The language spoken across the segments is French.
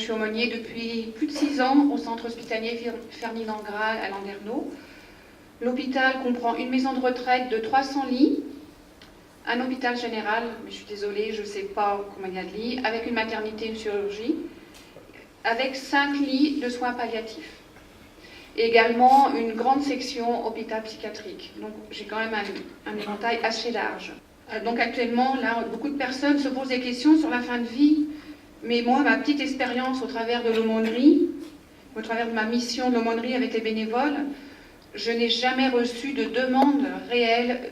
suis aumônier depuis plus de 6 ans au centre hospitalier Ferdinand Graal à Landerneau. L'hôpital comprend une maison de retraite de 300 lits, un hôpital général, mais je suis désolée, je ne sais pas combien il y a de lits, avec une maternité et une chirurgie, avec 5 lits de soins palliatifs. Et également une grande section hôpital psychiatrique. Donc j'ai quand même un éventail assez large. Donc actuellement, là, beaucoup de personnes se posent des questions sur la fin de vie, mais moi, ma petite expérience au travers de l'aumônerie, au travers de ma mission d'aumônerie avec les bénévoles, je n'ai jamais reçu de demande réelle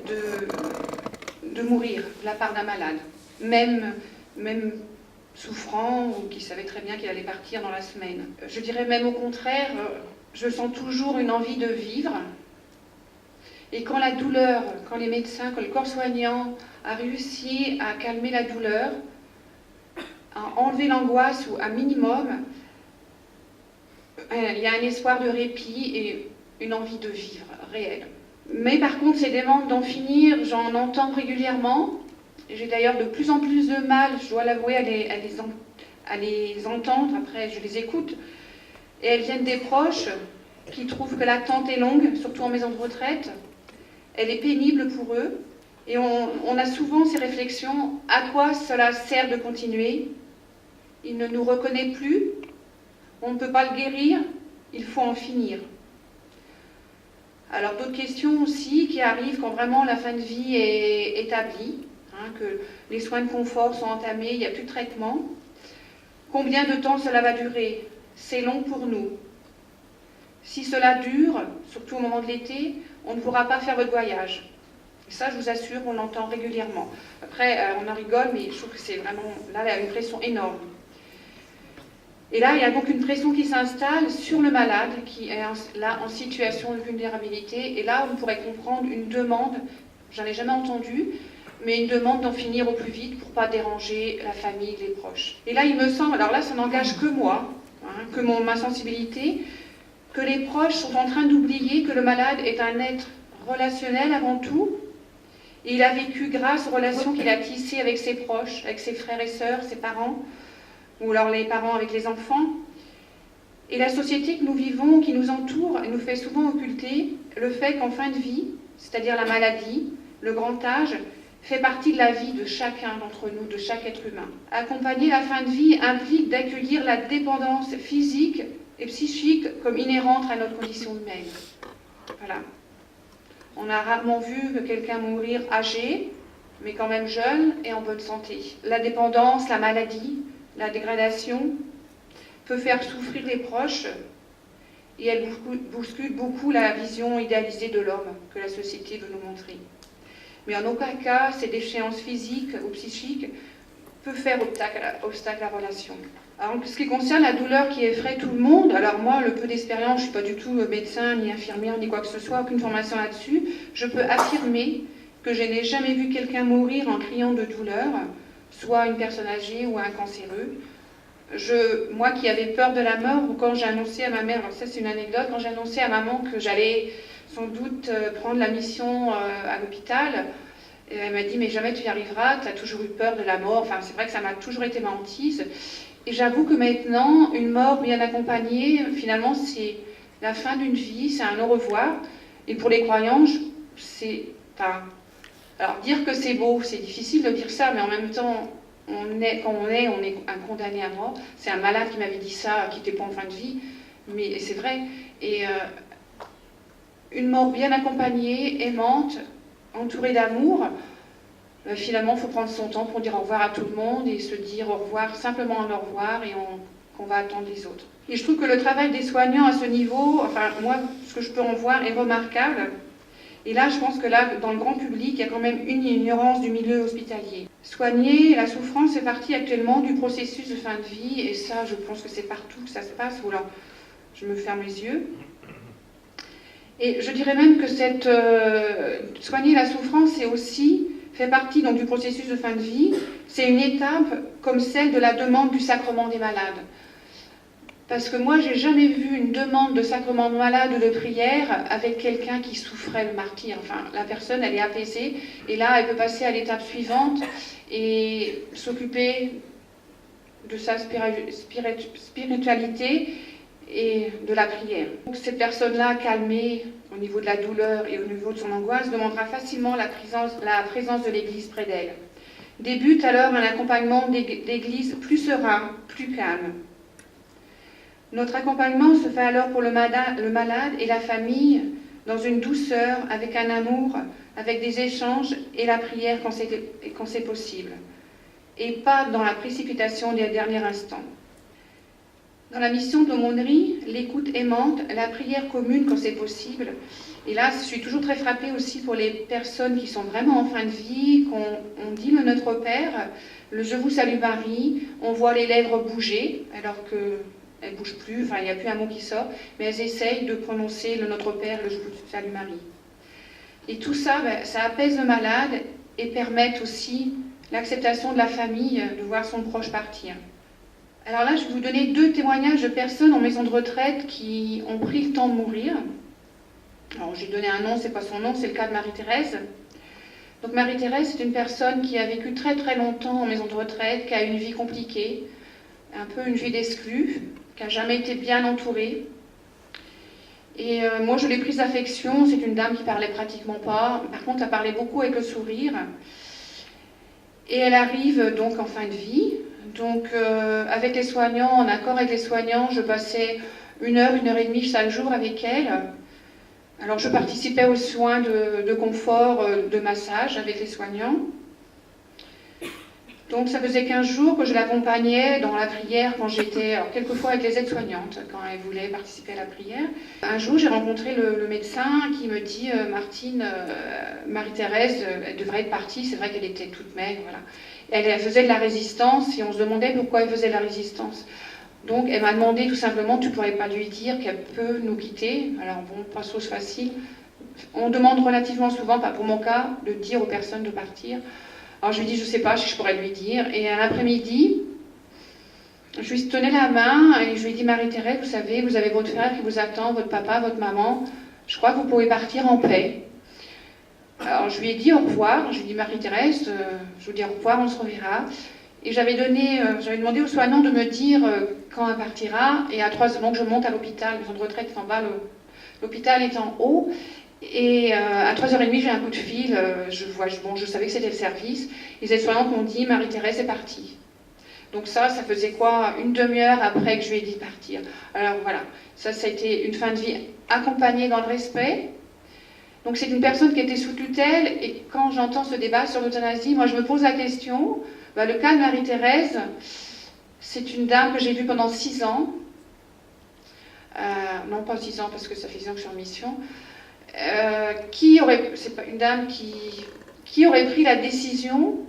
de mourir de la part d'un malade, même souffrant ou qui savait très bien qu'il allait partir dans la semaine. Je dirais même au contraire, je sens toujours une envie de vivre. Et quand la douleur, quand les médecins, quand le corps soignant a réussi à calmer la douleur, à enlever l'angoisse ou un minimum, il y a un espoir de répit et une envie de vivre réelle. Mais par contre, ces demandes d'en finir, j'en entends régulièrement. J'ai d'ailleurs de plus en plus de mal, je dois l'avouer, à les entendre. Après, je les écoute. Et elles viennent des proches qui trouvent que l'attente est longue, surtout en maison de retraite. Elle est pénible pour eux. Et on a souvent ces réflexions, à quoi cela sert de continuer? Il ne nous reconnaît plus, on ne peut pas le guérir, il faut en finir. Alors d'autres questions aussi qui arrivent quand vraiment la fin de vie est établie, que les soins de confort sont entamés, il n'y a plus de traitement. Combien de temps cela va durer? C'est long pour nous. Si cela dure, surtout au moment de l'été, on ne pourra pas faire votre voyage. Et ça, je vous assure, on l'entend régulièrement. Après, on en rigole, mais je trouve que c'est vraiment, là, il y a une pression énorme. Et là, il y a donc une pression qui s'installe sur le malade, qui est là en situation de vulnérabilité. Et là, on pourrait comprendre une demande, j'en ai jamais entendu, mais une demande d'en finir au plus vite pour ne pas déranger la famille, les proches. Et là, il me semble, alors là, ça n'engage que moi, que ma sensibilité, que les proches sont en train d'oublier que le malade est un être relationnel avant tout. Et il a vécu grâce aux relations qu'il a tissées avec ses proches, avec ses frères et sœurs, ses parents, ou alors les parents avec les enfants. Et la société que nous vivons, qui nous entoure, nous fait souvent occulter le fait qu'en fin de vie, c'est-à-dire la maladie, le grand âge, fait partie de la vie de chacun d'entre nous, de chaque être humain. Accompagner la fin de vie implique d'accueillir la dépendance physique et psychique comme inhérente à notre condition humaine. Voilà. On a rarement vu que quelqu'un mourir âgé, mais quand même jeune et en bonne santé. La dépendance, la maladie, la dégradation peut faire souffrir les proches et elle bouscule beaucoup la vision idéalisée de l'homme que la société veut nous montrer. Mais en aucun cas, cette déchéance physique ou psychique peut faire obstacle à la relation. Alors, en ce qui concerne la douleur qui effraie tout le monde, alors moi, le peu d'expérience, je ne suis pas du tout médecin, ni infirmière, ni quoi que ce soit, aucune formation là-dessus, je peux affirmer que je n'ai jamais vu quelqu'un mourir en criant de douleur, soit une personne âgée ou un cancéreux. Moi qui avais peur de la mort, ou quand j'ai annoncé à ma mère, alors ça c'est une anecdote, quand j'ai annoncé à maman que j'allais sans doute prendre la mission à l'hôpital, elle m'a dit mais jamais tu y arriveras, tu as toujours eu peur de la mort, enfin c'est vrai que ça m'a toujours été ma hantise. Et j'avoue que maintenant, une mort bien accompagnée, finalement c'est la fin d'une vie, c'est un au revoir. Et pour les croyants, alors dire que c'est beau, c'est difficile de dire ça, mais en même temps, quand on est un condamné à mort. C'est un malade qui m'avait dit ça, qui n'était pas en fin de vie, mais c'est vrai. Et une mort bien accompagnée, aimante, entourée d'amour, finalement, il faut prendre son temps pour dire au revoir à tout le monde et se dire au revoir, simplement un au revoir, et qu'on va attendre les autres. Et je trouve que le travail des soignants à ce niveau, enfin, moi, ce que je peux en voir est remarquable. Et là, je pense que là, dans le grand public, il y a quand même une ignorance du milieu hospitalier. Soigner la souffrance fait partie actuellement du processus de fin de vie, et ça, je pense que c'est partout que ça se passe, ou là, je me ferme les yeux. Et je dirais même que soigner la souffrance, c'est aussi fait partie donc, du processus de fin de vie. C'est une étape comme celle de la demande du sacrement des malades. Parce que moi, j'ai jamais vu une demande de sacrement de malade ou de prière avec quelqu'un qui souffrait le martyre. Enfin, la personne, elle est apaisée, et là, elle peut passer à l'étape suivante et s'occuper de sa spiritualité et de la prière. Donc, cette personne-là, calmée au niveau de la douleur et au niveau de son angoisse, demandera facilement la présence de l'Église près d'elle. Débute alors un accompagnement d'Église plus serein, plus calme. Notre accompagnement se fait alors pour le malade et la famille dans une douceur, avec un amour, avec des échanges et la prière quand c'est possible. Et pas dans la précipitation des derniers instants. Dans la mission d'aumônerie, l'écoute aimante, la prière commune quand c'est possible. Et là, je suis toujours très frappée aussi pour les personnes qui sont vraiment en fin de vie, qu'on dit le Notre Père, le Je vous salue Marie, on voit les lèvres bouger, alors qu'elles ne bougent plus, enfin il n'y a plus un mot qui sort, mais elles essayent de prononcer le Notre Père, le Je vous salue Marie. Et tout ça, ça apaise le malade et permet aussi l'acceptation de la famille de voir son proche partir. Alors là, je vais vous donner 2 témoignages de personnes en maison de retraite qui ont pris le temps de mourir. Alors, j'ai donné un nom, c'est pas son nom, c'est le cas de Marie-Thérèse. Donc Marie-Thérèse, c'est une personne qui a vécu très très longtemps en maison de retraite, qui a une vie compliquée, un peu une vie d'exclus, qui n'a jamais été bien entourée. Et moi, je l'ai prise d'affection, c'est une dame qui parlait pratiquement pas, par contre, elle parlait beaucoup avec le sourire. Et elle arrive donc en fin de vie. Donc avec les soignants, en accord avec les soignants, je passais 1 heure, 1 heure et demie chaque jour avec elle. Alors je participais aux soins de confort, de massage avec les soignants. Donc ça faisait 15 jours que je l'accompagnais dans la prière quand j'étais, alors quelquefois avec les aides-soignantes, quand elles voulaient participer à la prière. Un jour j'ai rencontré le médecin qui me dit Martine, Marie-Thérèse, elle devrait être partie, c'est vrai qu'elle était toute maigre, voilà. Elle faisait de la résistance et on se demandait pourquoi elle faisait de la résistance. Donc elle m'a demandé tout simplement, tu ne pourrais pas lui dire qu'elle peut nous quitter. Alors bon, pas chose facile. On demande relativement souvent, pas pour mon cas, de dire aux personnes de partir. Alors je lui dis, je ne sais pas si je pourrais lui dire. Et à l'après-midi, je lui tenais la main et je lui ai dit, Marie-Thérèse, vous savez, vous avez votre frère qui vous attend, votre papa, votre maman. Je crois que vous pouvez partir en paix. Alors je lui ai dit au revoir, je lui ai dit Marie-Thérèse, je vous dis au revoir, on se reverra. Et j'avais demandé aux soignants de me dire quand elle partira, et à 3 heures, donc je monte à l'hôpital, la maison de retraite est en bas, l'hôpital est en haut, et à 3h30 j'ai un coup de fil, je savais que c'était le service, les aides-soignantes m'ont dit Marie-Thérèse est partie. Donc ça faisait quoi, 1 demi-heure après que je lui ai dit de partir. Alors voilà, ça a été une fin de vie accompagnée dans le respect. Donc c'est une personne qui était sous tutelle, et quand j'entends ce débat sur l'euthanasie, moi je me pose la question, le cas de Marie-Thérèse, c'est une dame que j'ai vue pendant 6 ans, non pas 6 ans parce que ça fait 6 ans que je suis en mission, c'est pas une dame qui aurait pris la décision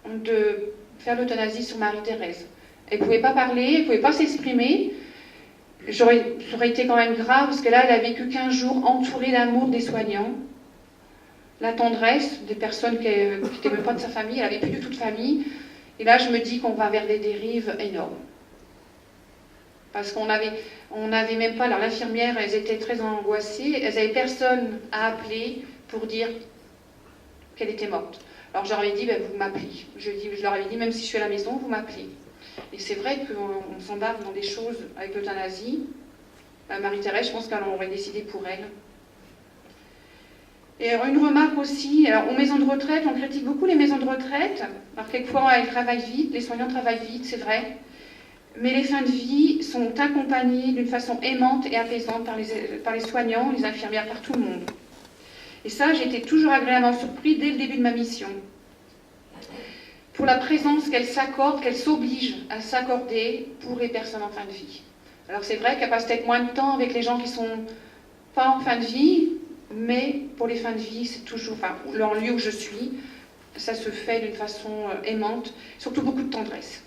de faire l'euthanasie sur Marie-Thérèse. Elle ne pouvait pas parler, elle ne pouvait pas s'exprimer. Ça aurait été quand même grave, parce que là, elle a vécu 15 jours entourée d'amour des soignants, la tendresse des personnes qui n'étaient même pas de sa famille, elle n'avait plus du tout de famille. Et là, je me dis qu'on va vers des dérives énormes. Parce qu'on n'avait même pas, alors l'infirmière, elles étaient très angoissées, elles n'avaient personne à appeler pour dire qu'elle était morte. Alors je leur avais dit, vous m'appelez. Je leur avais dit, même si je suis à la maison, vous m'appelez. Et c'est vrai qu'on s'embarque dans des choses avec l'euthanasie. Marie-Thérèse, je pense qu'elle aurait décidé pour elle. Et alors une remarque aussi, alors aux maisons de retraite, on critique beaucoup les maisons de retraite. Alors quelquefois, elles travaillent vite, les soignants travaillent vite, c'est vrai. Mais les fins de vie sont accompagnées d'une façon aimante et apaisante par les soignants, les infirmières, par tout le monde. Et ça, j'ai été toujours agréablement surpris dès le début de ma mission. Pour la présence qu'elle s'accorde, qu'elle s'oblige à s'accorder pour les personnes en fin de vie. Alors c'est vrai qu'elle passe peut-être moins de temps avec les gens qui ne sont pas en fin de vie, mais pour les fins de vie, c'est toujours, enfin, leur lieu où je suis, ça se fait d'une façon aimante, surtout beaucoup de tendresse.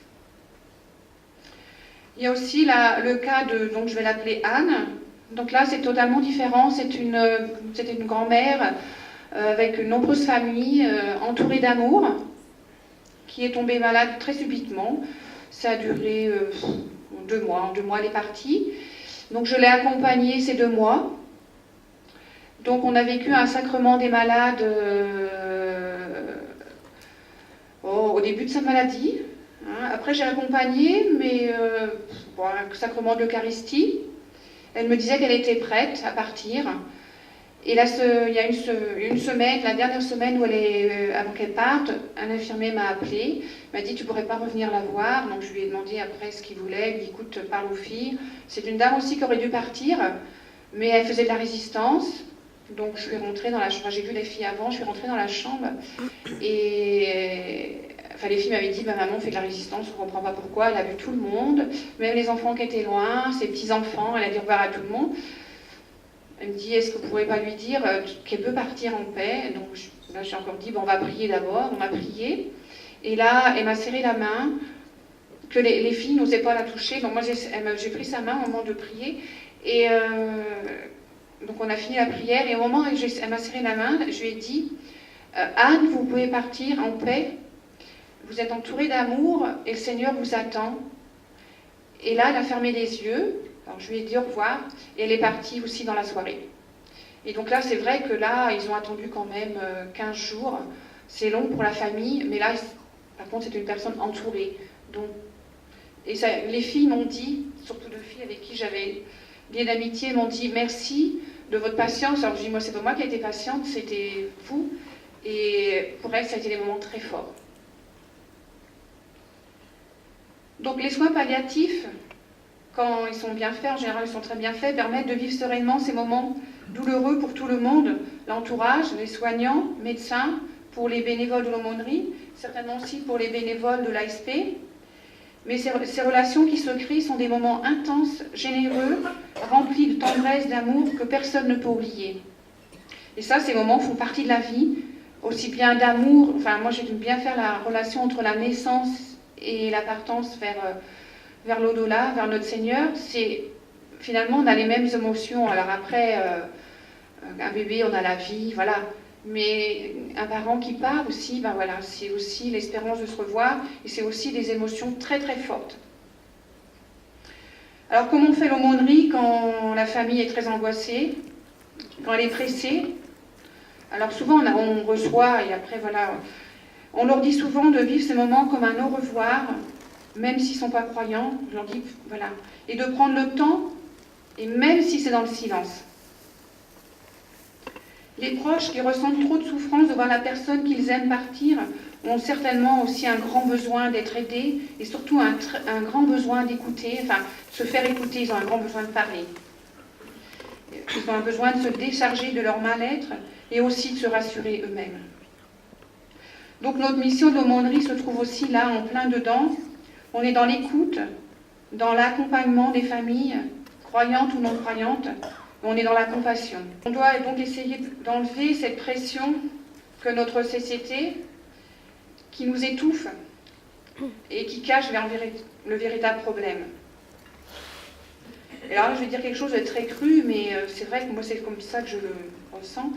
Il y a aussi le cas de, donc je vais l'appeler Anne. Donc là, c'est totalement différent. C'était une grand-mère avec de nombreuses familles, entourée d'amour, qui est tombée malade très subitement. Ça a duré 2 mois. En 2 mois, elle est partie. Donc je l'ai accompagnée ces 2 mois. Donc on a vécu un sacrement des malades au début de sa maladie. Après, j'ai accompagné, mais bon, un sacrement de l'Eucharistie. Elle me disait qu'elle était prête à partir. Et là, il y a une semaine, la dernière semaine où avant qu'elle parte, un infirmier m'a appelé, m'a dit « Tu ne pourrais pas revenir la voir ?» Donc je lui ai demandé après ce qu'il voulait. Il dit « Écoute, parle aux filles. » C'est une dame aussi qui aurait dû partir, mais elle faisait de la résistance. Donc je suis rentrée dans la chambre. J'ai vu les filles avant, je suis rentrée dans la chambre. Et enfin, les filles m'avaient dit « Maman fait de la résistance, on ne comprend pas pourquoi. Elle a vu tout le monde, même les enfants qui étaient loin, ses petits-enfants. Elle a dit au revoir à tout le monde. » Elle me dit, est-ce que vous ne pourrez pas lui dire qu'elle peut partir en paix? Donc là, j'ai encore dit, bon, on va prier d'abord. On a prié. Et là, elle m'a serré la main, que les filles n'osaient pas la toucher. Donc moi, j'ai pris sa main au moment de prier. Et donc on a fini la prière. Et au moment où elle m'a serré la main, je lui ai dit, Anne, vous pouvez partir en paix. Vous êtes entourée d'amour et le Seigneur vous attend. Et là, elle a fermé les yeux. Alors je lui ai dit au revoir et elle est partie aussi dans la soirée. Et donc là, c'est vrai que là, ils ont attendu quand même 15 jours. C'est long pour la famille, mais là, par contre, c'est une personne entourée. Donc, et ça, les filles m'ont dit, surtout deux filles avec qui j'avais lié d'amitié, m'ont dit merci de votre patience. Alors je dis, moi, c'est pas moi qui ai été patiente, c'était vous. Et pour elles, ça a été des moments très forts. Donc les soins palliatifs, quand ils sont bien faits, en général ils sont très bien faits, permettent de vivre sereinement ces moments douloureux pour tout le monde, l'entourage, les soignants, médecins, pour les bénévoles de l'aumônerie, certainement aussi pour les bénévoles de l'ASP. Mais ces relations qui se créent sont des moments intenses, généreux, remplis de tendresse, d'amour, que personne ne peut oublier. Et ça, ces moments font partie de la vie, aussi bien d'amour, enfin moi j'aime bien faire la relation entre la naissance et la partance vers l'au-delà, vers notre Seigneur. C'est finalement on a les mêmes émotions. Alors après, un bébé, on a la vie, voilà. Mais un parent qui part aussi, ben voilà, c'est aussi l'espérance de se revoir et c'est aussi des émotions très très fortes. Alors comment on fait l'aumônerie quand la famille est très angoissée, quand elle est pressée? Alors souvent on reçoit et après voilà, on leur dit souvent de vivre ces moments comme un au revoir, même s'ils ne sont pas croyants, je leur dis voilà, et de prendre le temps, et même si c'est dans le silence. Les proches qui ressentent trop de souffrance de voir la personne qu'ils aiment partir ont certainement aussi un grand besoin d'être aidés et surtout un grand besoin d'écouter, enfin, se faire écouter, ils ont un grand besoin de parler. Ils ont un besoin de se décharger de leur mal-être et aussi de se rassurer eux-mêmes. Donc notre mission de l'aumônerie se trouve aussi là, en plein dedans. On est dans l'écoute, dans l'accompagnement des familles, croyantes ou non croyantes. On est dans la compassion. On doit donc essayer d'enlever cette pression que notre société, qui nous étouffe et qui cache le véritable problème. Et alors là, je vais dire quelque chose de très cru, mais c'est vrai que moi, c'est comme ça que je le ressens.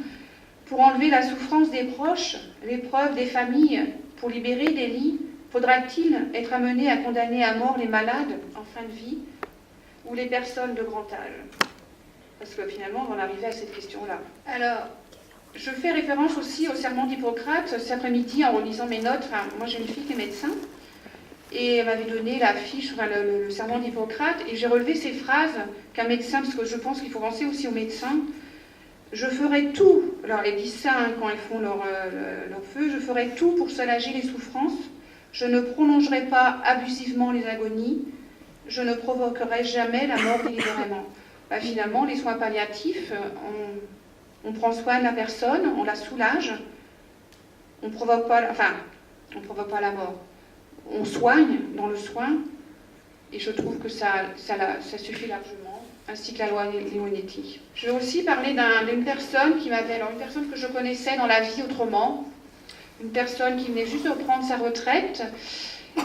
Pour enlever la souffrance des proches, l'épreuve des familles, pour libérer des lits, faudra-t-il être amené à condamner à mort les malades en fin de vie ou les personnes de grand âge? Parce que finalement, on va en arriver à cette question-là. Alors, je fais référence aussi au serment d'Hippocrate cet après-midi en relisant mes notes. Enfin, moi, j'ai une fille qui est médecin et elle m'avait donné la fiche, enfin, le serment d'Hippocrate, et j'ai relevé ces phrases qu'un médecin, parce que je pense qu'il faut penser aussi aux médecins. Je ferai tout, alors elles disent ça quand elles font leur feu, je ferai tout pour soulager les souffrances, je ne prolongerai pas abusivement les agonies, je ne provoquerai jamais la mort délibérément. Ben, finalement, les soins palliatifs, on prend soin de la personne, on la soulage, on ne provoque pas la mort. On soigne dans le soin, et je trouve que ça suffit largement, ainsi que la loi Leonetti. Je vais aussi parler d'une personne qui m'appelle, alors une personne que je connaissais dans la vie autrement, une personne qui venait juste de prendre sa retraite.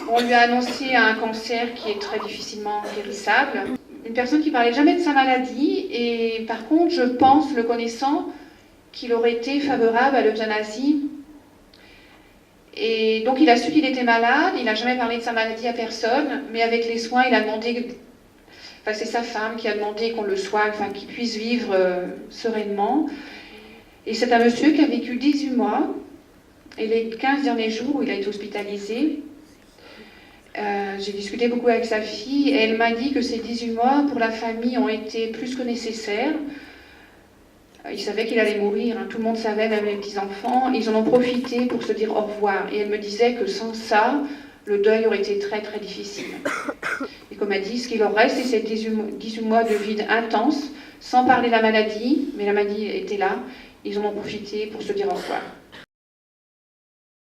On lui a annoncé un cancer qui est très difficilement guérissable. Une personne qui ne parlait jamais de sa maladie, et par contre, je pense, le connaissant, qu'il aurait été favorable à l'euthanasie. Et donc il a su qu'il était malade, il n'a jamais parlé de sa maladie à personne, mais avec les soins, il a demandé, enfin c'est sa femme qui a demandé qu'on le soigne, enfin qu'il puisse vivre sereinement. Et c'est un monsieur qui a vécu 18 mois, et les 15 derniers jours où il a été hospitalisé, J'ai discuté beaucoup avec sa fille et elle m'a dit que ces 18 mois pour la famille ont été plus que nécessaires. Il savait qu'il allait mourir, hein. Tout le monde savait, même les petits-enfants. Ils en ont profité pour se dire au revoir. Et elle me disait que sans ça, le deuil aurait été très très difficile. Et comme elle dit, ce qu'il leur reste, c'est ces 18 mois de vide intense, sans parler de la maladie, mais la maladie était là. Ils en ont profité pour se dire au revoir.